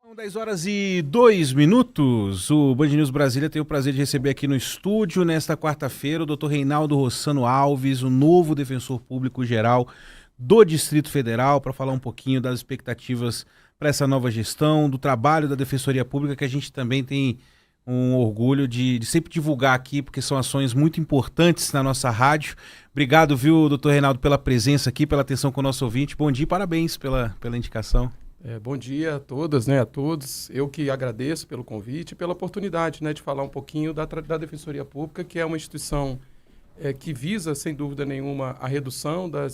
São 10h02. O Band News Brasília tem o prazer de receber aqui no estúdio, nesta quarta-feira, o Dr. Reinaldo Rossano Alves, o novo defensor público geral do Distrito Federal, para falar um pouquinho das expectativas para essa nova gestão, do trabalho da Defensoria Pública, que a gente também tem um orgulho de sempre divulgar aqui, porque são ações muito importantes na nossa rádio. Obrigado, viu, doutor Reinaldo, pela presença aqui, pela atenção com o nosso ouvinte. Bom dia e parabéns pela indicação. Bom dia a todas, a todos. Eu que agradeço pelo convite e pela oportunidade, de falar um pouquinho da Defensoria Pública, que é uma instituição que visa, sem dúvida nenhuma, a redução da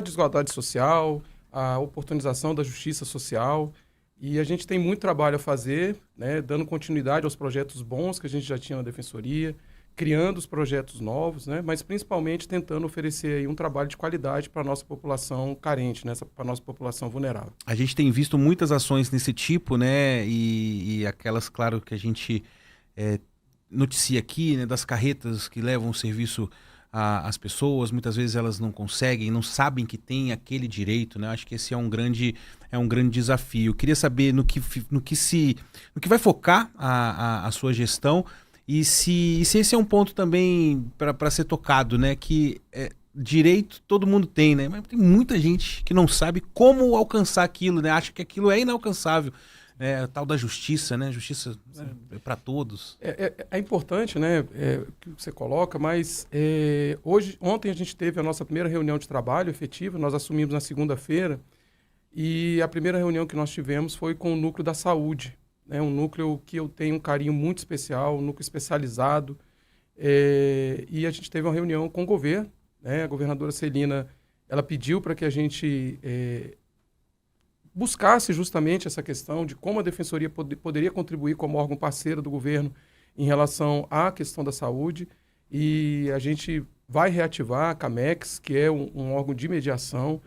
desigualdade social, a oportunização da justiça social. E a gente tem muito trabalho a fazer, dando continuidade aos projetos bons que a gente já tinha na Defensoria, criando os projetos novos, mas principalmente tentando oferecer aí um trabalho de qualidade para a nossa população carente, para a nossa população vulnerável. A gente tem visto muitas ações desse tipo, e aquelas, claro, que a gente noticia aqui, das carretas que levam o serviço às pessoas. Muitas vezes elas não conseguem, não sabem que tem aquele direito, Acho que esse é um grande desafio. Eu queria saber no que vai focar a sua gestão. E se esse é um ponto também para ser tocado, que direito todo mundo tem, mas tem muita gente que não sabe como alcançar aquilo, acha que aquilo é inalcançável, a tal da justiça, Justiça é para todos. É importante, que você coloca, mas ontem a gente teve a nossa primeira reunião de trabalho efetiva, nós assumimos na segunda-feira, e a primeira reunião que nós tivemos foi com o Núcleo da Saúde. Um núcleo que eu tenho um carinho muito especial, um núcleo especializado, e a gente teve uma reunião com o governo, a governadora Celina, ela pediu para que a gente buscasse justamente essa questão de como a Defensoria poderia contribuir como órgão parceiro do governo em relação à questão da saúde, e a gente vai reativar a CAMEX, que é um órgão de mediação.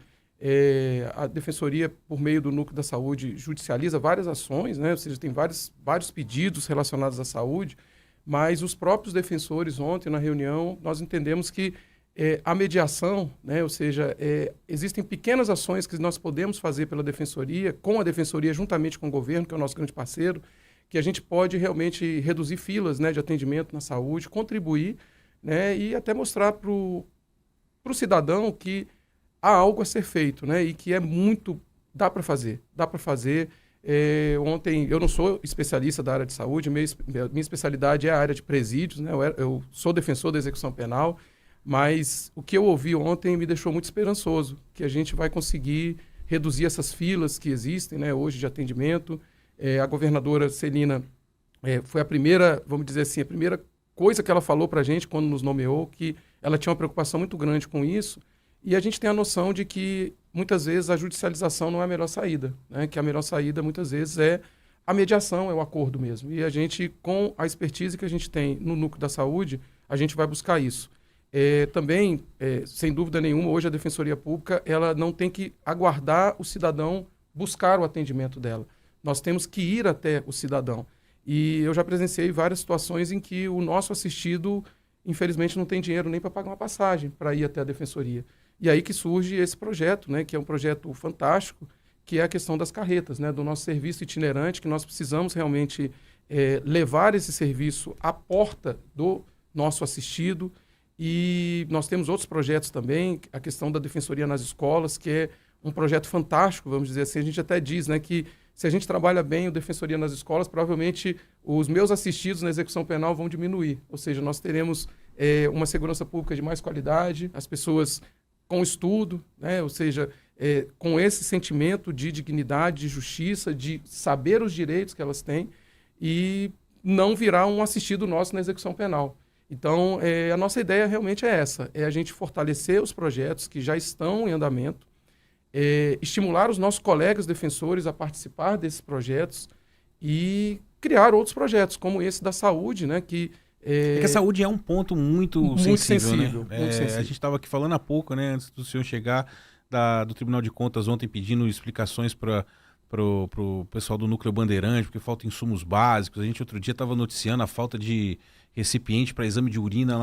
A Defensoria, por meio do Núcleo da Saúde, judicializa várias ações, ou seja, tem vários pedidos relacionados à saúde, mas os próprios defensores, ontem na reunião, nós entendemos que a mediação, ou seja, existem pequenas ações que nós podemos fazer pela Defensoria, com a Defensoria, juntamente com o governo, que é o nosso grande parceiro, que a gente pode realmente reduzir filas de atendimento na saúde, contribuir, e até mostrar para o cidadão que há algo a ser feito, e que dá para fazer. Ontem, eu não sou especialista da área de saúde, minha especialidade é a área de presídios, eu sou defensor da execução penal, mas o que eu ouvi ontem me deixou muito esperançoso, que a gente vai conseguir reduzir essas filas que existem, hoje de atendimento. A governadora Celina foi a primeira, vamos dizer assim, a primeira coisa que ela falou para a gente quando nos nomeou, que ela tinha uma preocupação muito grande com isso. E a gente tem a noção de que, muitas vezes, a judicialização não é a melhor saída, que a melhor saída, muitas vezes, é a mediação, é o acordo mesmo. E a gente, com a expertise que a gente tem no Núcleo da Saúde, a gente vai buscar isso. Também, sem dúvida nenhuma, hoje a Defensoria Pública ela não tem que aguardar o cidadão buscar o atendimento dela. Nós temos que ir até o cidadão. E eu já presenciei várias situações em que o nosso assistido, infelizmente, não tem dinheiro nem para pagar uma passagem para ir até a Defensoria. E aí que surge esse projeto, que é um projeto fantástico, que é a questão das carretas, do nosso serviço itinerante, que nós precisamos realmente levar esse serviço à porta do nosso assistido. E nós temos outros projetos também, a questão da Defensoria nas escolas, que é um projeto fantástico, vamos dizer assim. A gente até diz que se a gente trabalha bem o Defensoria nas escolas, provavelmente os meus assistidos na execução penal vão diminuir. Ou seja, nós teremos uma segurança pública de mais qualidade, as pessoas com estudo, ou seja, com esse sentimento de dignidade, de justiça, de saber os direitos que elas têm e não virar um assistido nosso na execução penal. Então, a nossa ideia realmente é essa, é a gente fortalecer os projetos que já estão em andamento, estimular os nossos colegas defensores a participar desses projetos e criar outros projetos, como esse da saúde, que a saúde é um ponto muito sensível. Muito sensível. A gente estava aqui falando há pouco, antes do senhor chegar do Tribunal de Contas ontem pedindo explicações para pro pessoal do Núcleo Bandeirante, porque falta insumos básicos. A gente outro dia estava noticiando a falta de recipiente para exame de urina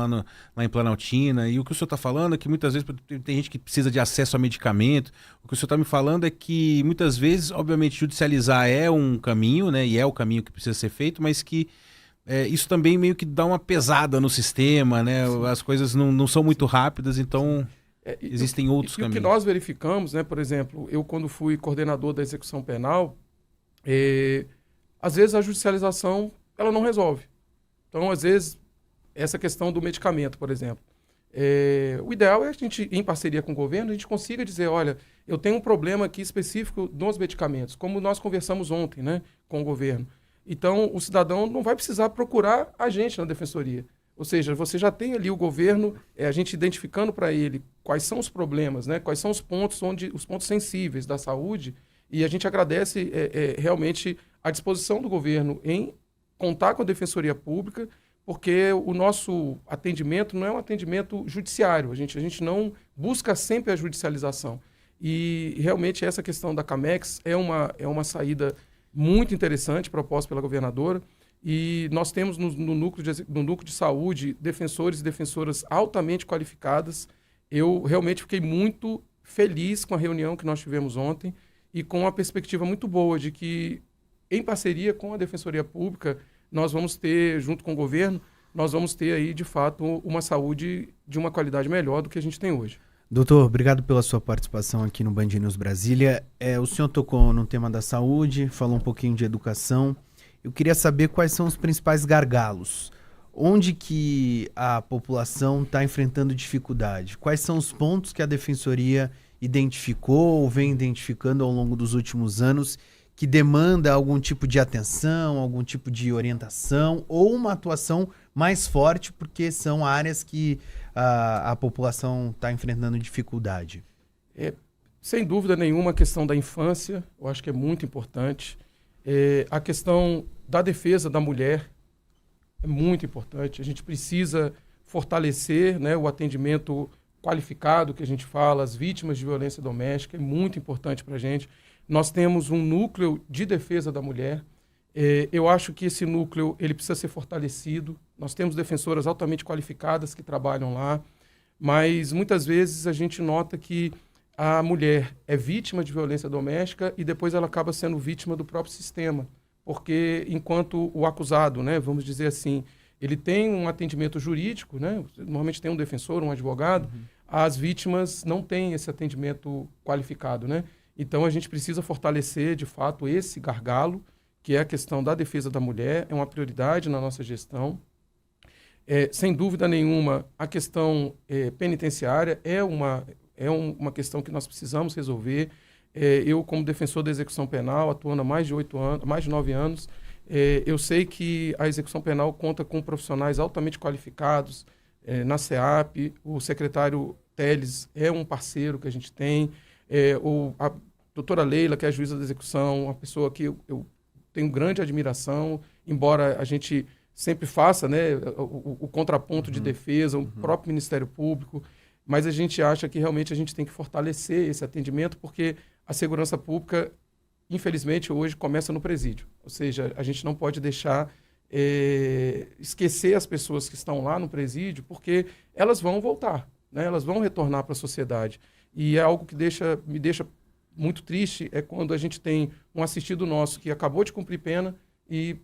lá em Planaltina. E o que o senhor está falando é que muitas vezes tem gente que precisa de acesso a medicamento. O que o senhor está me falando é que muitas vezes, obviamente, judicializar é um caminho, né? E é o caminho que precisa ser feito, mas que isso também meio que dá uma pesada no sistema, né? Sim. As coisas não são muito rápidas, então existem outros caminhos. O que nós verificamos, né? Por exemplo, eu quando fui coordenador da execução penal, às vezes a judicialização ela não resolve. Então, às vezes, essa questão do medicamento, por exemplo. O ideal é a gente, em parceria com o governo, a gente consiga dizer, olha, eu tenho um problema aqui específico nos medicamentos, como nós conversamos ontem, né, com o governo. Então, o cidadão não vai precisar procurar a gente na defensoria. Ou seja, você já tem ali o governo, a gente identificando para ele quais são os problemas, né, quais são os pontos sensíveis da saúde, e a gente agradece realmente a disposição do governo em contar com a Defensoria Pública, porque o nosso atendimento não é um atendimento judiciário, a gente não busca sempre a judicialização. E realmente essa questão da Camex é uma saída muito interessante proposta pela governadora, e nós temos no núcleo de saúde defensores e defensoras altamente qualificadas. Eu realmente fiquei muito feliz com a reunião que nós tivemos ontem e com uma perspectiva muito boa de que, em parceria com a Defensoria Pública, nós vamos ter, junto com o governo, nós vamos ter aí, de fato, uma saúde de uma qualidade melhor do que a gente tem hoje. Doutor, obrigado pela sua participação aqui no Band News Brasília. O senhor tocou no tema da saúde, falou um pouquinho de educação. Eu queria saber quais são os principais gargalos. Onde que a população está enfrentando dificuldade? Quais são os pontos que a Defensoria identificou ou vem identificando ao longo dos últimos anos que demanda algum tipo de atenção, algum tipo de orientação ou uma atuação mais forte, porque são áreas que a população está enfrentando dificuldade? Sem dúvida nenhuma, a questão da infância, eu acho que é muito importante. A questão da defesa da mulher é muito importante. A gente precisa fortalecer, né, o atendimento qualificado que a gente fala, as vítimas de violência doméstica, é muito importante para a gente. Nós temos um núcleo de defesa da mulher. Eu acho que esse núcleo ele precisa ser fortalecido. Nós temos defensoras altamente qualificadas que trabalham lá, mas muitas vezes a gente nota que a mulher é vítima de violência doméstica e depois ela acaba sendo vítima do próprio sistema, porque enquanto o acusado, né, vamos dizer assim, ele tem um atendimento jurídico, né, normalmente tem um defensor, um advogado, as vítimas não têm esse atendimento qualificado, né? Então, a gente precisa fortalecer, de fato, esse gargalo, que é a questão da defesa da mulher, é uma prioridade na nossa gestão. Sem dúvida nenhuma, a questão penitenciária é uma questão que nós precisamos resolver. Eu, como defensor da execução penal, atuando há mais de 9 anos, eu sei que a execução penal conta com profissionais altamente qualificados na SEAP, o secretário Teles é um parceiro que a gente tem, a doutora Leila, que é a juíza da execução, uma pessoa que eu tenho grande admiração, embora a gente sempre faça, né, o contraponto de defesa, o próprio Ministério Público, mas a gente acha que realmente a gente tem que fortalecer esse atendimento, porque a segurança pública, infelizmente, hoje começa no presídio. Ou seja, a gente não pode deixar esquecer as pessoas que estão lá no presídio, porque elas vão voltar, né, elas vão retornar para a sociedade. E é algo que me deixa muito triste, é quando a gente tem um assistido nosso que acabou de cumprir pena e,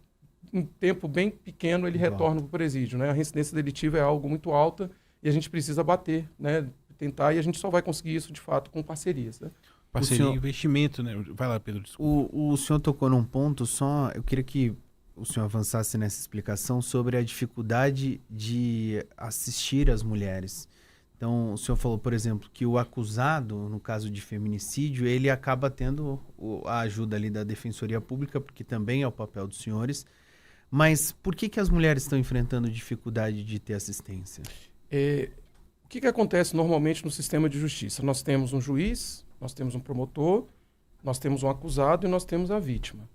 em tempo bem pequeno, ele retorna para o presídio, né? A reincidência delitiva é algo muito alta e a gente precisa bater, né? Tentar, e a gente só vai conseguir isso, de fato, com parcerias, né? Parceria e investimento, né? Vai lá, Pedro, desculpa. O senhor tocou num ponto só, eu queria que o senhor avançasse nessa explicação sobre a dificuldade de assistir as mulheres. Então, o senhor falou, por exemplo, que o acusado, no caso de feminicídio, ele acaba tendo a ajuda ali da Defensoria Pública, porque também é o papel dos senhores. Mas por que as mulheres estão enfrentando dificuldade de ter assistência? O que acontece normalmente no sistema de justiça? Nós temos um juiz, nós temos um promotor, nós temos um acusado e nós temos a vítima.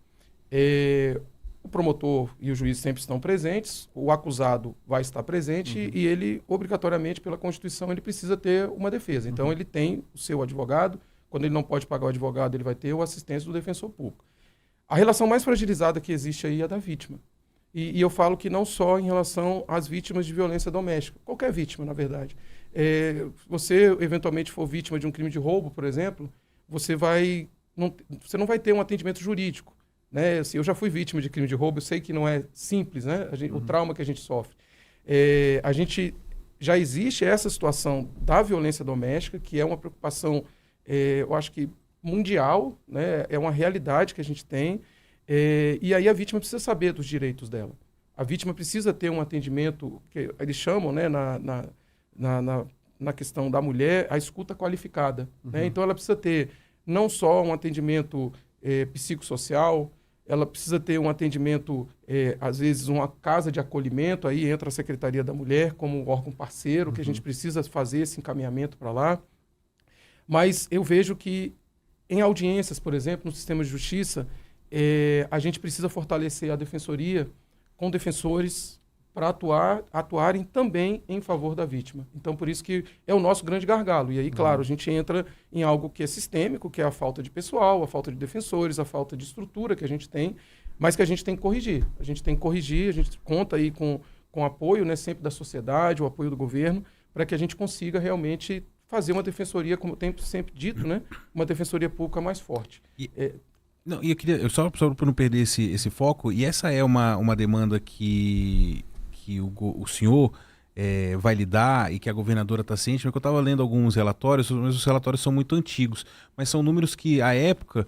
O promotor e o juiz sempre estão presentes, o acusado vai estar presente e ele, obrigatoriamente, pela Constituição, ele precisa ter uma defesa. Então, ele tem o seu advogado, quando ele não pode pagar o advogado, ele vai ter a assistência do defensor público. A relação mais fragilizada que existe aí é a da vítima. E eu falo que não só em relação às vítimas de violência doméstica, qualquer vítima, na verdade. Você, eventualmente, for vítima de um crime de roubo, por exemplo, você não vai ter um atendimento jurídico. Né? Assim, eu já fui vítima de crime de roubo, eu sei que não é simples, né? O trauma que a gente sofre. Já existe essa situação da violência doméstica, que é uma preocupação, eu acho que mundial, né? É uma realidade que a gente tem, e aí a vítima precisa saber dos direitos dela. A vítima precisa ter um atendimento, que eles chamam, né, na questão da mulher, a escuta qualificada. Né? Então ela precisa ter não só um atendimento psicossocial, ela precisa ter um atendimento, às vezes uma casa de acolhimento, aí entra a Secretaria da Mulher como órgão parceiro, que a gente precisa fazer esse encaminhamento para lá. Mas eu vejo que em audiências, por exemplo, no sistema de justiça, a gente precisa fortalecer a defensoria com defensores para atuarem também em favor da vítima. Então, por isso que é o nosso grande gargalo. E aí, claro, a gente entra em algo que é sistêmico, que é a falta de pessoal, a falta de defensores, a falta de estrutura que a gente tem, mas que a gente tem que corrigir. A gente tem que corrigir, a gente conta aí com o apoio, né, sempre da sociedade, o apoio do governo, para que a gente consiga realmente fazer uma defensoria, como eu tenho sempre dito, né, uma defensoria pública mais forte. Não, e eu queria, só para não perder esse foco, e essa é uma demanda que o senhor vai lidar e que a governadora está ciente, porque eu estava lendo alguns relatórios, mas os relatórios são muito antigos, mas são números que, à época,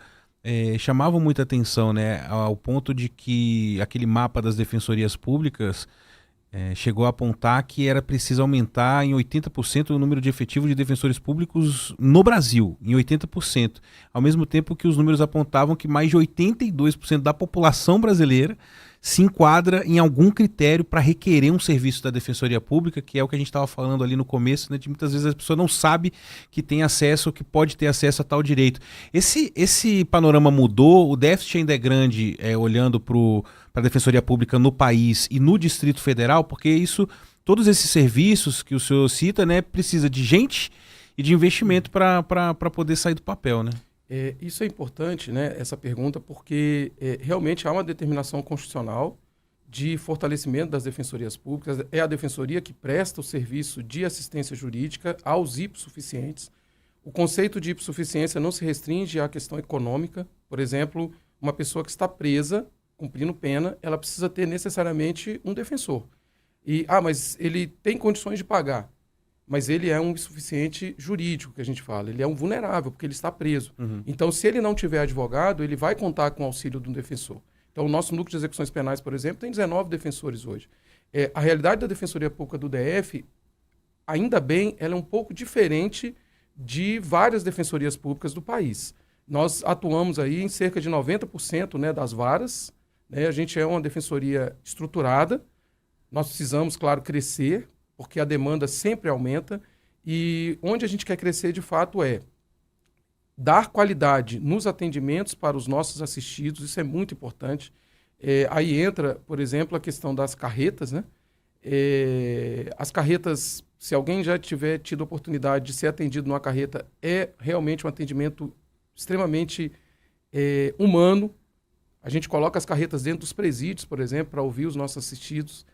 chamavam muita atenção, né, ao ponto de que aquele mapa das defensorias públicas chegou a apontar que era preciso aumentar em 80% o número de efetivo de defensores públicos no Brasil, em 80%. Ao mesmo tempo que os números apontavam que mais de 82% da população brasileira se enquadra em algum critério para requerer um serviço da Defensoria Pública, que é o que a gente estava falando ali no começo, né, de muitas vezes a pessoa não sabe que tem acesso, que pode ter acesso a tal direito. Esse panorama mudou, o déficit ainda é grande, olhando para a Defensoria Pública no país e no Distrito Federal, porque todos esses serviços que o senhor cita, né, precisa de gente e de investimento para poder sair do papel, né? Isso é importante, né, essa pergunta, porque realmente há uma determinação constitucional de fortalecimento das defensorias públicas. É a defensoria que presta o serviço de assistência jurídica aos hipossuficientes. O conceito de hipossuficiência não se restringe à questão econômica. Por exemplo, uma pessoa que está presa, cumprindo pena, ela precisa ter necessariamente um defensor. Mas ele tem condições de pagar. Mas ele é um insuficiente jurídico, que a gente fala. Ele é um vulnerável, porque ele está preso. Então, se ele não tiver advogado, ele vai contar com o auxílio de um defensor. Então, o nosso núcleo de execuções penais, por exemplo, tem 19 defensores hoje. A realidade da Defensoria Pública do DF, ainda bem, ela é um pouco diferente de várias defensorias públicas do país. Nós atuamos aí em cerca de 90%, né, das varas. Né? A gente é uma defensoria estruturada. Nós precisamos, claro, crescer, porque a demanda sempre aumenta, e onde a gente quer crescer, de fato, é dar qualidade nos atendimentos para os nossos assistidos, isso é muito importante. Aí entra, por exemplo, a questão das carretas, né? As carretas, se alguém já tiver tido a oportunidade de ser atendido numa carreta, é realmente um atendimento extremamente humano. A gente coloca as carretas dentro dos presídios, por exemplo, para ouvir os nossos assistidos.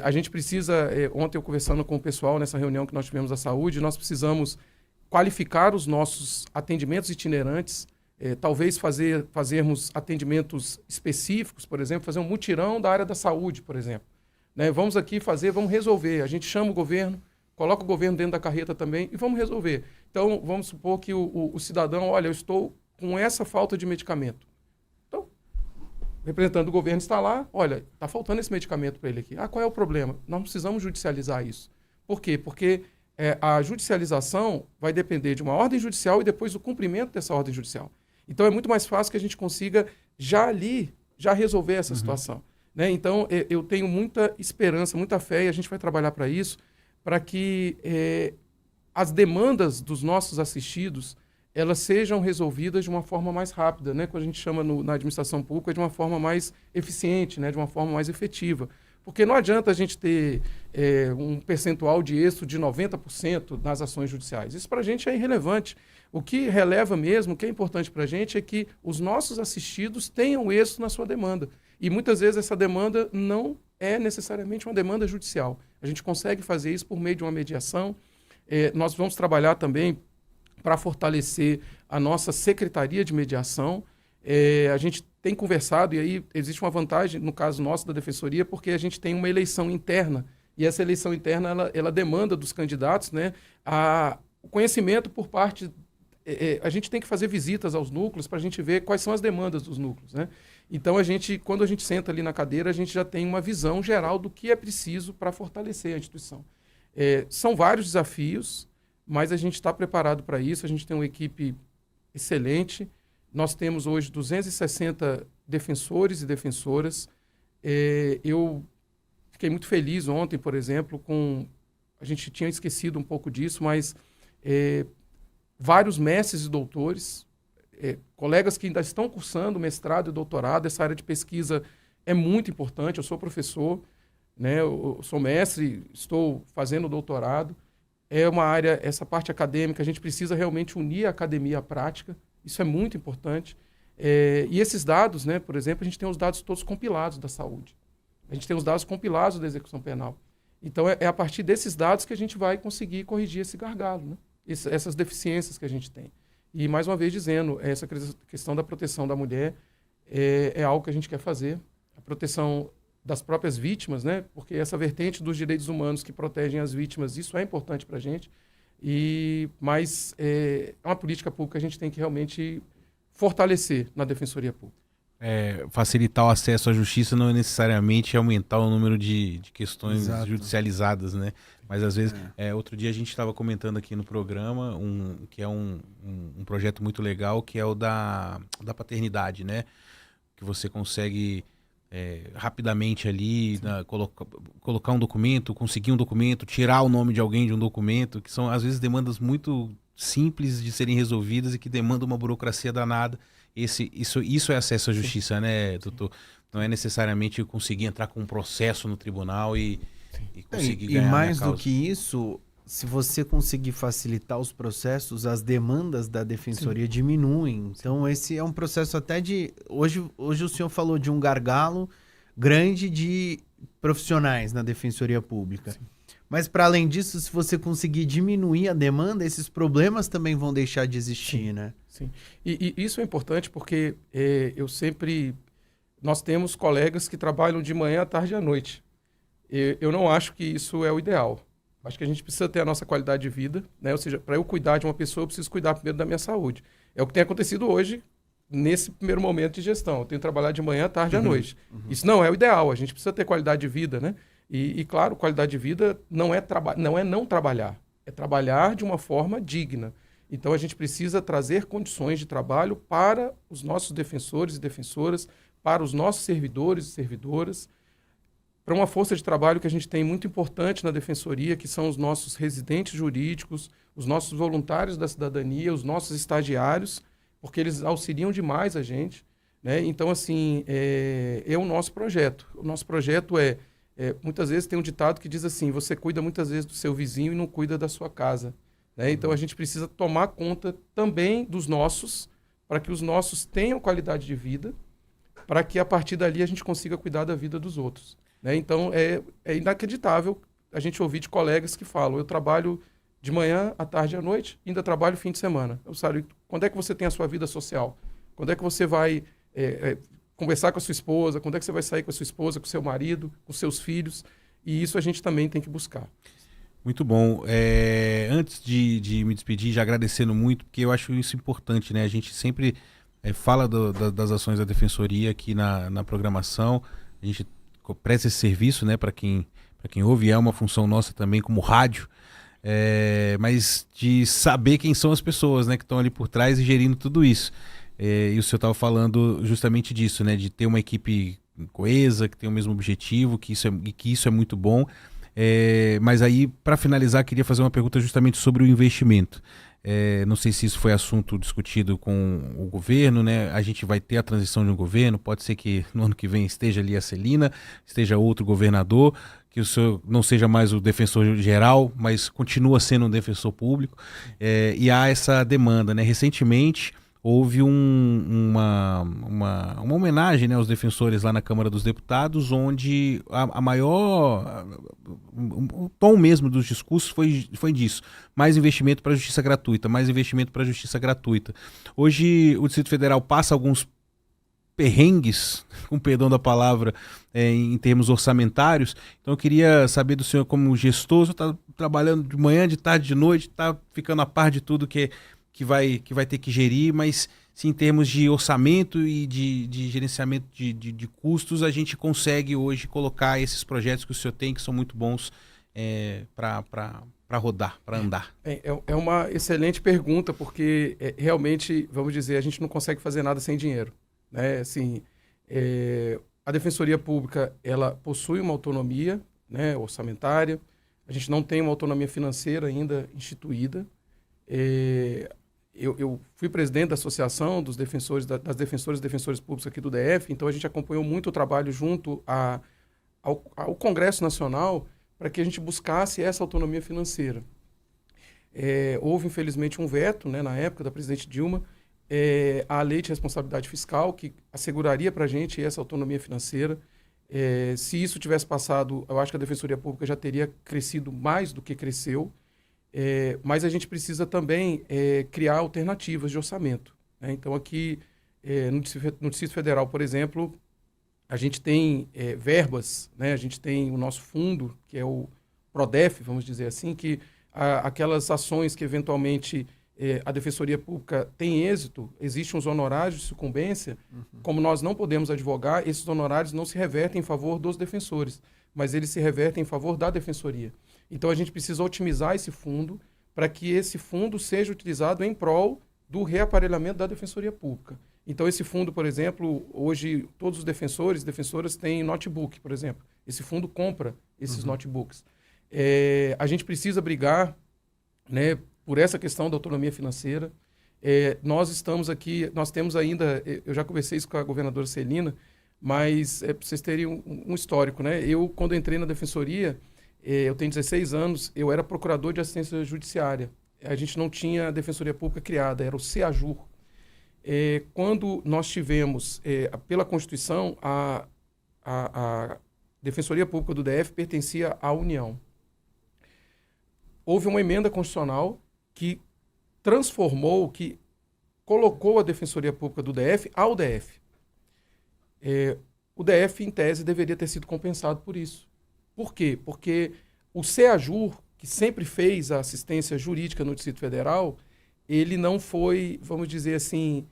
A gente precisa, ontem eu conversando com o pessoal nessa reunião que nós tivemos da saúde, nós precisamos qualificar os nossos atendimentos itinerantes, talvez fazermos atendimentos específicos, por exemplo, fazer um mutirão da área da saúde, por exemplo. Né? Vamos aqui vamos resolver. A gente chama o governo, coloca o governo dentro da carreta também e vamos resolver. Então, vamos supor que o cidadão, olha, eu estou com essa falta de medicamento. O representante do governo está lá, olha, está faltando esse medicamento para ele aqui. Qual é o problema? Nós não precisamos judicializar isso. Por quê? Porque a judicialização vai depender de uma ordem judicial e depois do cumprimento dessa ordem judicial. Então, é muito mais fácil que a gente consiga já resolver essa situação. Né? Então, eu tenho muita esperança, muita fé, e a gente vai trabalhar para isso, para que as demandas dos nossos assistidos elas sejam resolvidas de uma forma mais rápida, né? Quando a gente chama na administração pública, de uma forma mais eficiente, né? De uma forma mais efetiva. Porque não adianta a gente ter um percentual de êxito de 90% nas ações judiciais. Isso para a gente é irrelevante. O que releva mesmo, o que é importante para a gente é que os nossos assistidos tenham êxito na sua demanda. E muitas vezes essa demanda não é necessariamente uma demanda judicial. A gente consegue fazer isso por meio de uma mediação. Nós vamos trabalhar também para fortalecer a nossa Secretaria de Mediação. A gente tem conversado, e aí existe uma vantagem, no caso nosso da Defensoria, porque a gente tem uma eleição interna, e essa eleição interna ela demanda dos candidatos, né, o conhecimento por parte... a gente tem que fazer visitas aos núcleos para a gente ver quais são as demandas dos núcleos, né? Então, quando a gente senta ali na cadeira, a gente já tem uma visão geral do que é preciso para fortalecer a instituição. São vários desafios, mas a gente está preparado para isso, a gente tem uma equipe excelente. Nós temos hoje 260 defensores e defensoras. Eu fiquei muito feliz ontem, por exemplo, a gente tinha esquecido um pouco disso, mas vários mestres e doutores, colegas que ainda estão cursando mestrado e doutorado. Essa área de pesquisa é muito importante. Eu sou professor, né? Eu sou mestre, estou fazendo doutorado. É uma área, essa parte acadêmica, a gente precisa realmente unir a academia à prática. Isso é muito importante. E esses dados, né, por exemplo, a gente tem os dados todos compilados da saúde. A gente tem os dados compilados da execução penal. Então, é a partir desses dados que a gente vai conseguir corrigir esse gargalo, né? Essas deficiências que a gente tem. E, mais uma vez dizendo, essa questão da proteção da mulher é algo que a gente quer fazer. A proteção das próprias vítimas, né? Porque essa vertente dos direitos humanos que protegem as vítimas, isso é importante para a gente. Mas é uma política pública que a gente tem que realmente fortalecer na Defensoria Pública. Facilitar o acesso à justiça não é necessariamente aumentar o número de questões judicializadas, né? Mas às vezes, outro dia a gente estava comentando aqui no programa que é um projeto muito legal, que é o da paternidade, né? Que você consegue rapidamente ali colocar um documento, conseguir um documento, tirar o nome de alguém de um documento, que são às vezes demandas muito simples de serem resolvidas e que demandam uma burocracia danada. Isso é acesso à justiça, né, doutor? Não é necessariamente conseguir entrar com um processo no tribunal e conseguir ganhar. E mais do que isso, se você conseguir facilitar os processos, as demandas da defensoria diminuem. Então, esse é um processo até de... Hoje o senhor falou de um gargalo grande de profissionais na defensoria pública. Sim. Mas, para além disso, se você conseguir diminuir a demanda, esses problemas também vão deixar de existir, né? Sim. E isso é importante porque nós temos colegas que trabalham de manhã, à tarde e à noite. Eu não acho que isso é o ideal. Acho que a gente precisa ter a nossa qualidade de vida, né? Ou seja, para eu cuidar de uma pessoa, eu preciso cuidar primeiro da minha saúde. É o que tem acontecido hoje, nesse primeiro momento de gestão. Eu tenho que trabalhar de manhã, à tarde e à noite. Isso não é o ideal. A gente precisa ter qualidade de vida, né? E claro, qualidade de vida não é não trabalhar. É trabalhar de uma forma digna. Então, a gente precisa trazer condições de trabalho para os nossos defensores e defensoras, para os nossos servidores e servidoras, para uma força de trabalho que a gente tem muito importante na Defensoria, que são os nossos residentes jurídicos, os nossos voluntários da cidadania, os nossos estagiários, porque eles auxiliam demais a gente, né? Então, assim, é o nosso projeto. O nosso projeto muitas vezes tem um ditado que diz assim, você cuida muitas vezes do seu vizinho e não cuida da sua casa, né? Então, a gente precisa tomar conta também dos nossos, para que os nossos tenham qualidade de vida, para que a partir dali a gente consiga cuidar da vida dos outros. Né? Então, é inacreditável a gente ouvir de colegas que falam, eu trabalho de manhã, à tarde e à noite, ainda trabalho fim de semana. Eu sabe, quando é que você tem a sua vida social? Quando é que você vai conversar com a sua esposa? Quando é que você vai sair com a sua esposa, com o seu marido, com seus filhos? E isso a gente também tem que buscar. Muito bom. Antes de me despedir, já agradecendo muito, porque eu acho isso importante, né? A gente sempre fala das ações da Defensoria aqui na programação, a gente presta esse serviço, né, para quem ouve, é uma função nossa também como rádio, mas de saber quem são as pessoas, né, que estão ali por trás e gerindo tudo isso. E o senhor estava falando justamente disso, né, de ter uma equipe coesa, que tem o mesmo objetivo, que isso é muito bom. Mas aí, para finalizar, queria fazer uma pergunta justamente sobre o investimento. Não sei se isso foi assunto discutido com o governo, né? A gente vai ter a transição de um governo, pode ser que no ano que vem esteja ali a Celina, esteja outro governador, que o senhor não seja mais o defensor geral, mas continua sendo um defensor público, e há essa demanda, né? Recentemente houve uma homenagem, né, aos defensores lá na Câmara dos Deputados, onde o tom mesmo dos discursos foi disso. Mais investimento para a justiça gratuita, mais investimento para a justiça gratuita. Hoje o Distrito Federal passa alguns perrengues, com perdão da palavra, em termos orçamentários. Então eu queria saber do senhor, como gestor, o senhor está trabalhando de manhã, de tarde, de noite, está ficando a par de tudo que vai ter que gerir, mas se em termos de orçamento e de gerenciamento de custos, a gente consegue hoje colocar esses projetos que o senhor tem, que são muito bons, para rodar, para andar. É uma excelente pergunta, porque realmente, vamos dizer, a gente não consegue fazer nada sem dinheiro, né? Assim, a Defensoria Pública, ela possui uma autonomia, né, orçamentária, a gente não tem uma autonomia financeira ainda instituída. Eu fui presidente da Associação dos Defensores, das Defensoras e Defensores Públicos aqui do DF, então a gente acompanhou muito o trabalho junto ao Congresso Nacional para que a gente buscasse essa autonomia financeira. Houve, infelizmente, um veto, né, na época da presidente Dilma, à Lei de Responsabilidade Fiscal, que asseguraria para a gente essa autonomia financeira. Se isso tivesse passado, eu acho que a Defensoria Pública já teria crescido mais do que cresceu. Mas a gente precisa também criar alternativas de orçamento, né? Então, aqui no Distrito Federal, por exemplo, a gente tem verbas, né? A gente tem o nosso fundo, que é o PRODEF, vamos dizer assim, que aquelas ações que eventualmente a Defensoria Pública tem êxito, existem os honorários de sucumbência. Como nós não podemos advogar, esses honorários não se revertem em favor dos defensores, mas eles se revertem em favor da Defensoria. Então, a gente precisa otimizar esse fundo para que esse fundo seja utilizado em prol do reaparelhamento da Defensoria Pública. Então, esse fundo, por exemplo, hoje todos os defensores e defensoras têm notebook, por exemplo. Esse fundo compra esses notebooks. A gente precisa brigar, né, por essa questão da autonomia financeira. Nós estamos aqui, nós temos ainda, eu já conversei isso com a governadora Celina, mas para vocês terem um histórico, né? Eu, quando entrei na Defensoria, eu tenho 16 anos, eu era procurador de assistência judiciária. A gente não tinha a Defensoria Pública criada, era o CEAJUR. Quando nós tivemos, pela Constituição, a Defensoria Pública do DF pertencia à União. Houve uma emenda constitucional que transformou, que colocou a Defensoria Pública do DF ao DF. O DF, em tese, deveria ter sido compensado por isso. Por quê? Porque o CEAJUR, que sempre fez a assistência jurídica no Distrito Federal, ele não foi, vamos dizer assim,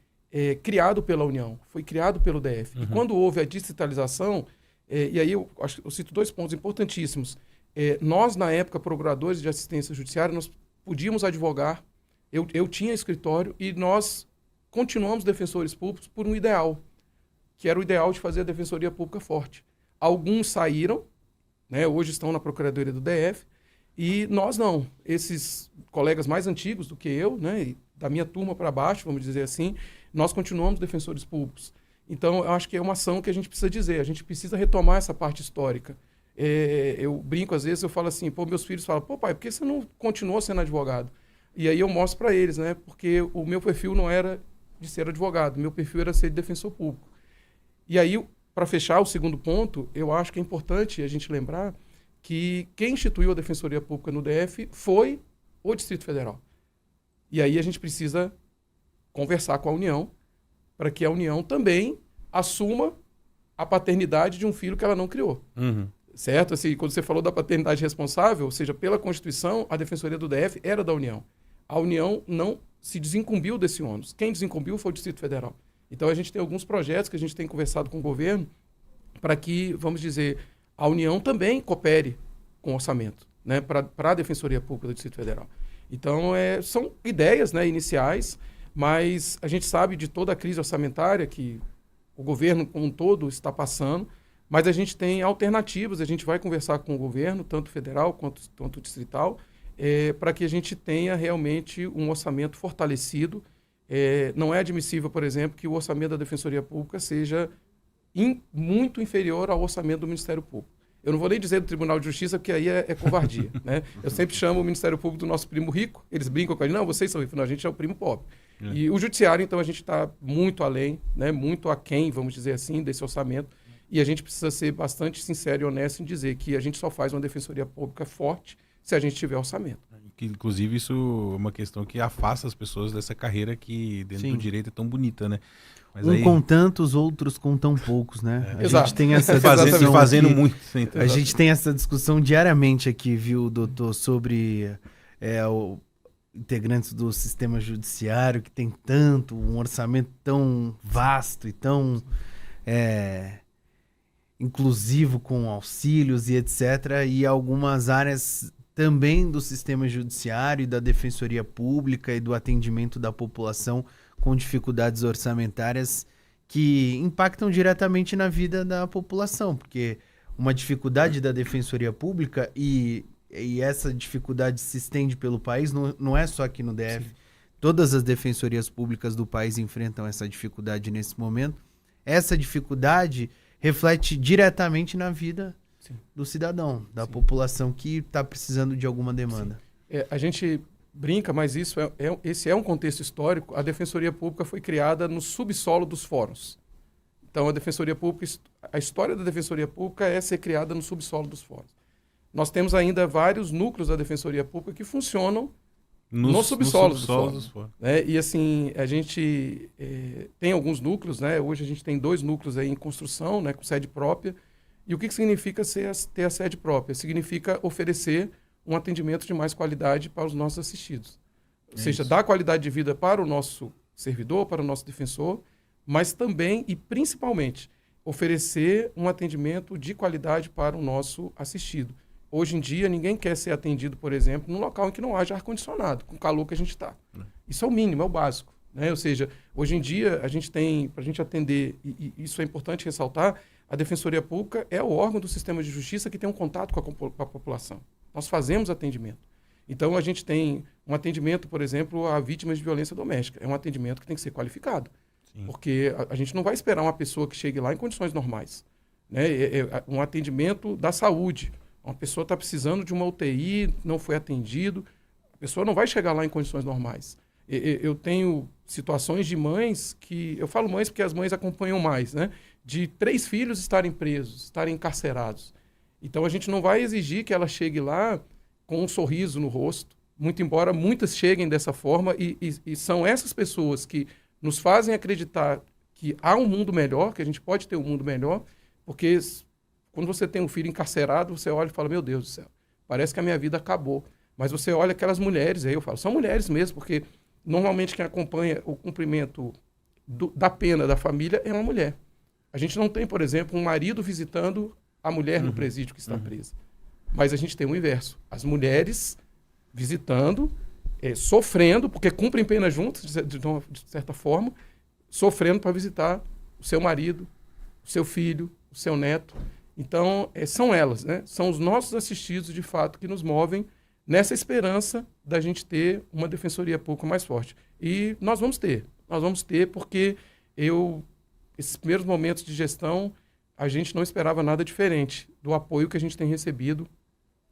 criado pela União, foi criado pelo DF. E quando houve a distritalização, e aí eu cito 2 pontos importantíssimos. Nós, na época, procuradores de assistência judiciária, nós podíamos advogar, eu tinha escritório e nós continuamos defensores públicos por um ideal, que era o ideal de fazer a Defensoria Pública forte. Alguns saíram, né, hoje estão na Procuradoria do DF, e nós não. Esses colegas mais antigos do que eu, né, da minha turma para baixo, vamos dizer assim, nós continuamos defensores públicos. Então, eu acho que é uma ação que a gente precisa dizer, a gente precisa retomar essa parte histórica. Eu brinco, às vezes, eu falo assim, meus filhos falam, pai, por que você não continuou sendo advogado? E aí eu mostro para eles, né, porque o meu perfil não era de ser advogado, o meu perfil era ser defensor público. E aí, para fechar o segundo ponto, eu acho que é importante a gente lembrar que quem instituiu a Defensoria Pública no DF foi o Distrito Federal. E aí a gente precisa conversar com a União para que a União também assuma a paternidade de um filho que ela não criou. Certo? Assim, quando você falou da paternidade responsável, ou seja, pela Constituição, a Defensoria do DF era da União. A União não se desincumbiu desse ônus. Quem desincumbiu foi o Distrito Federal. Então, a gente tem alguns projetos que a gente tem conversado com o governo para que, vamos dizer, a União também coopere com o orçamento, né, para a Defensoria Pública do Distrito Federal. Então, são ideias, né, iniciais, mas a gente sabe de toda a crise orçamentária que o governo como um todo está passando, mas a gente tem alternativas, a gente vai conversar com o governo, tanto federal quanto distrital, para que a gente tenha realmente um orçamento fortalecido. Não é admissível, por exemplo, que o orçamento da Defensoria Pública seja muito inferior ao orçamento do Ministério Público. Eu não vou nem dizer do Tribunal de Justiça, porque aí é covardia. Né? Eu sempre chamo o Ministério Público do nosso primo rico, eles brincam com a gente, não, vocês são ricos, não, a gente é o primo pobre. E o Judiciário, então, a gente está muito além, né? Muito aquém, vamos dizer assim, desse orçamento, e a gente precisa ser bastante sincero e honesto em dizer que a gente só faz uma Defensoria Pública forte se a gente tiver orçamento. Que, inclusive, isso é uma questão que afasta as pessoas dessa carreira que dentro do direito é tão bonita, né? Mas um com tantos, outros com tão poucos, né? A Exato. gente tem essa discussão fazendo aqui, muito. Então. A gente tem essa discussão diariamente aqui, viu, doutor, sobre integrantes do sistema judiciário que tem um orçamento tão vasto e tão inclusivo com auxílios e etc. E algumas áreas também do sistema judiciário e da defensoria pública e do atendimento da população com dificuldades orçamentárias que impactam diretamente na vida da população, porque uma dificuldade da defensoria pública e essa dificuldade se estende pelo país, não é só aqui no DF. Sim. Todas as defensorias públicas do país enfrentam essa dificuldade nesse momento. Essa dificuldade reflete diretamente na vida do cidadão, da população que está precisando de alguma demanda. A gente brinca, mas esse é um contexto histórico. A Defensoria Pública foi criada no subsolo dos fóruns. Então, a história da Defensoria Pública é ser criada no subsolo dos fóruns. Nós temos ainda vários núcleos da Defensoria Pública que funcionam no subsolo dos fóruns. Né? E assim, a gente tem alguns núcleos, né? Hoje a gente tem 2 núcleos aí em construção, né? Com sede própria. E o que significa ter a sede própria? Significa oferecer um atendimento de mais qualidade para os nossos assistidos. Ou seja, dar qualidade de vida para o nosso servidor, para o nosso defensor, mas também e principalmente oferecer um atendimento de qualidade para o nosso assistido. Hoje em dia, ninguém quer ser atendido, por exemplo, num local em que não haja ar-condicionado, com o calor que a gente está. Isso é o mínimo, é o básico. Né? Ou seja, hoje em dia, a gente tem, para a gente atender, e isso é importante ressaltar, a Defensoria Pública é o órgão do sistema de justiça que tem um contato com a população. Nós fazemos atendimento. Então, a gente tem um atendimento, por exemplo, a vítimas de violência doméstica. É um atendimento que tem que ser qualificado. Sim. Porque a gente não vai esperar uma pessoa que chegue lá em condições normais. Né? Um atendimento da saúde. Uma pessoa está precisando de uma UTI, não foi atendido. A pessoa não vai chegar lá em condições normais. Eu tenho situações de mães que... Eu falo mães porque as mães acompanham mais, né? De 3 filhos estarem presos, estarem encarcerados. Então, a gente não vai exigir que ela chegue lá com um sorriso no rosto, muito embora muitas cheguem dessa forma, e são essas pessoas que nos fazem acreditar que há um mundo melhor, que a gente pode ter um mundo melhor, porque quando você tem um filho encarcerado, você olha e fala, meu Deus do céu, parece que a minha vida acabou. Mas você olha aquelas mulheres, aí eu falo, são mulheres mesmo, porque normalmente quem acompanha o cumprimento da pena da família é uma mulher. A gente não tem, por exemplo, um marido visitando a mulher no presídio que está presa. Mas a gente tem o inverso. As mulheres visitando, sofrendo, porque cumprem pena juntas, de certa forma, sofrendo para visitar o seu marido, o seu filho, o seu neto. Então, são elas, né? São os nossos assistidos, de fato, que nos movem nessa esperança da gente ter uma defensoria pública mais forte. E nós vamos ter porque esses primeiros momentos de gestão, a gente não esperava nada diferente do apoio que a gente tem recebido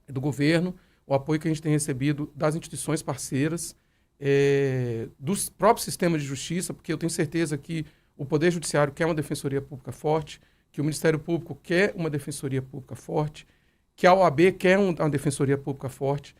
do governo, o apoio que a gente tem recebido das instituições parceiras, dos próprios sistemas de justiça, porque eu tenho certeza que o Poder Judiciário quer uma defensoria pública forte, que o Ministério Público quer uma defensoria pública forte, que a OAB quer uma defensoria pública forte,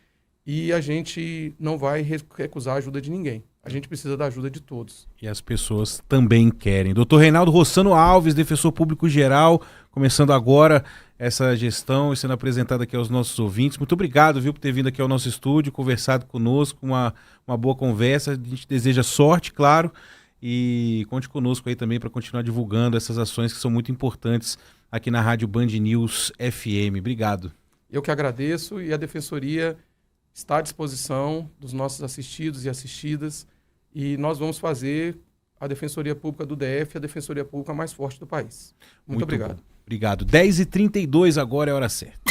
e a gente não vai recusar a ajuda de ninguém. A gente precisa da ajuda de todos. E as pessoas também querem. Doutor Reinaldo Rossano Alves, defensor público geral, começando agora essa gestão e sendo apresentada aqui aos nossos ouvintes. Muito obrigado, viu, por ter vindo aqui ao nosso estúdio, conversado conosco, uma boa conversa. A gente deseja sorte, claro, e conte conosco aí também para continuar divulgando essas ações que são muito importantes aqui na Rádio Band News FM. Obrigado. Eu que agradeço, e a Defensoria está à disposição dos nossos assistidos e assistidas, e nós vamos fazer a Defensoria Pública do DF a Defensoria Pública mais forte do país. Muito obrigado. Bom. Obrigado. 10h32 agora é a hora certa.